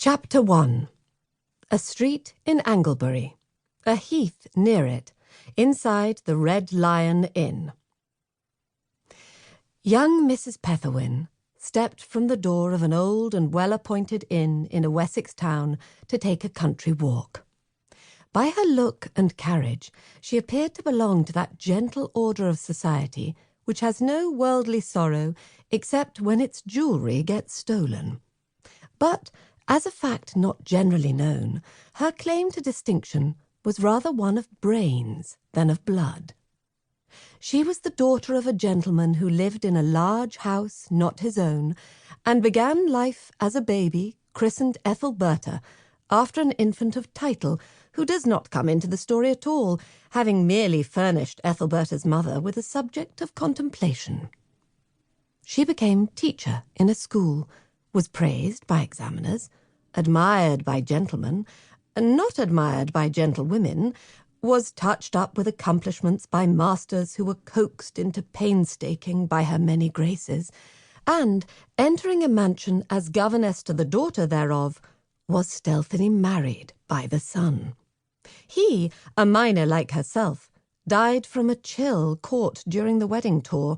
Chapter 1. A street in Anglebury, a heath near it, inside the Red Lion Inn. Young Mrs. Petherwin stepped from the door of an old and well-appointed inn in a Wessex town to take a country walk. By her look and carriage, she appeared to belong to that gentle order of society which has no worldly sorrow except when its jewellery gets stolen. But, as a fact not generally known, her claim to distinction was rather one of brains than of blood. She was the daughter of a gentleman who lived in a large house not his own, and began life as a baby, christened Ethelberta, after an infant of title who does not come into the story at all, having merely furnished Ethelberta's mother with a subject of contemplation. She became teacher in a school, was praised by examiners, admired by gentlemen, not admired by gentlewomen, was touched up with accomplishments by masters who were coaxed into painstaking by her many graces, and, entering a mansion as governess to the daughter thereof, was stealthily married by the son. He, a minor like herself, died from a chill caught during the wedding tour,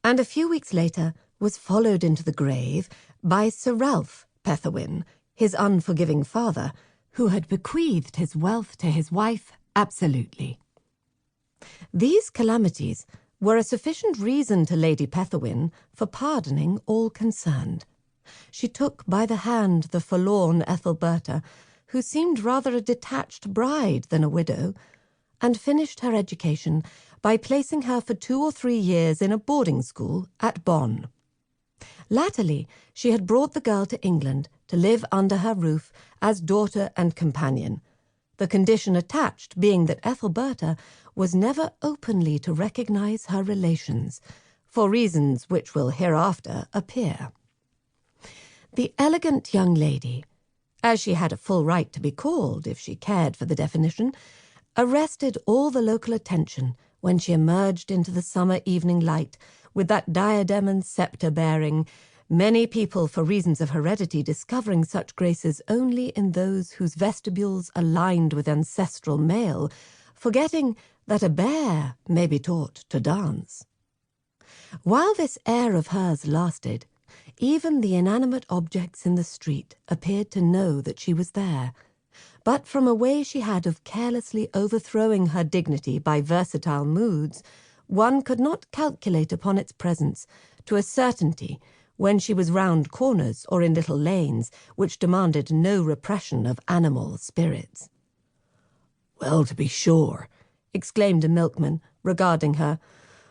and a few weeks later was followed into the grave by Sir Ralph Petherwin, his unforgiving father, who had bequeathed his wealth to his wife absolutely. These calamities were a sufficient reason to Lady Petherwin for pardoning all concerned. She took by the hand the forlorn Ethelberta, who seemed rather a detached bride than a widow, and finished her education by placing her for 2 or 3 years in a boarding school at Bonn. Latterly, she had brought the girl to England to live under her roof as daughter and companion, the condition attached being that Ethelberta was never openly to recognize her relations, for reasons which will hereafter appear. The elegant young lady, as she had a full right to be called if she cared for the definition, arrested all the local attention when she emerged into the summer evening light with that diadem and sceptre bearing, many people for reasons of heredity discovering such graces only in those whose vestibules aligned with ancestral male, forgetting that a bear may be taught to dance. While this air of hers lasted, even the inanimate objects in the street appeared to know that she was there, but from a way she had of carelessly overthrowing her dignity by versatile moods, one could not calculate upon its presence to a certainty when she was round corners or in little lanes which demanded no repression of animal spirits. "Well, to be sure," exclaimed a milkman, regarding her,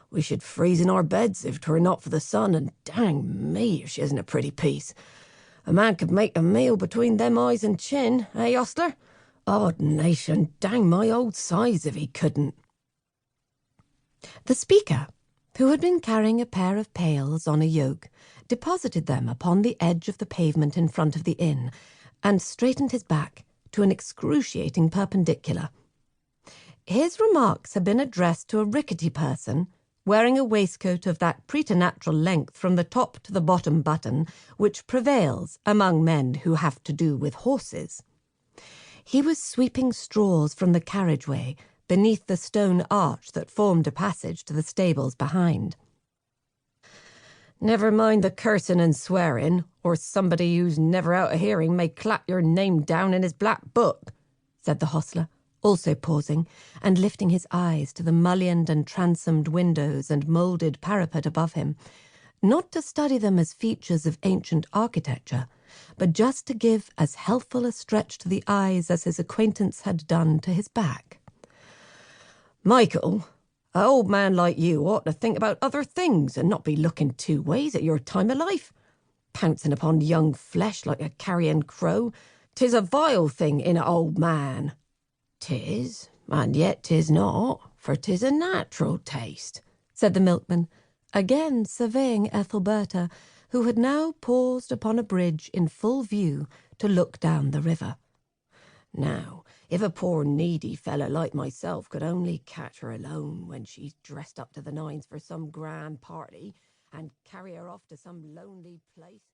"we should freeze in our beds if 'twere not for the sun, and dang me if she isn't a pretty piece. A man could make a meal between them eyes and chin, eh, ostler? Odd nation, dang my old size if he couldn't." The speaker, who had been carrying a pair of pails on a yoke, deposited them upon the edge of the pavement in front of the inn, and straightened his back to an excruciating perpendicular. His remarks had been addressed to a rickety person, wearing a waistcoat of that preternatural length from the top to the bottom button which prevails among men who have to do with horses. He was sweeping straws from the carriageway beneath the stone arch that formed a passage to the stables behind. "Never mind the cursing and swearing, or somebody who's never out of hearing may clap your name down in his black book," said the hostler, also pausing, and lifting his eyes to the mullioned and transomed windows and moulded parapet above him, not to study them as features of ancient architecture, but just to give as healthful a stretch to the eyes as his acquaintance had done to his back. "Michael, an old man like you ought to think about other things and not be looking 2 ways at your time of life. Pouncing upon young flesh like a carrion crow, 'tis a vile thing in a old man." "'Tis, and yet 'tis not, for 'tis a natural taste," said the milkman, again surveying Ethelberta, who had now paused upon a bridge in full view to look down the river. "Now, if a poor needy feller like myself could only catch her alone when she's dressed up to the nines for some grand party, and carry her off to some lonely place..."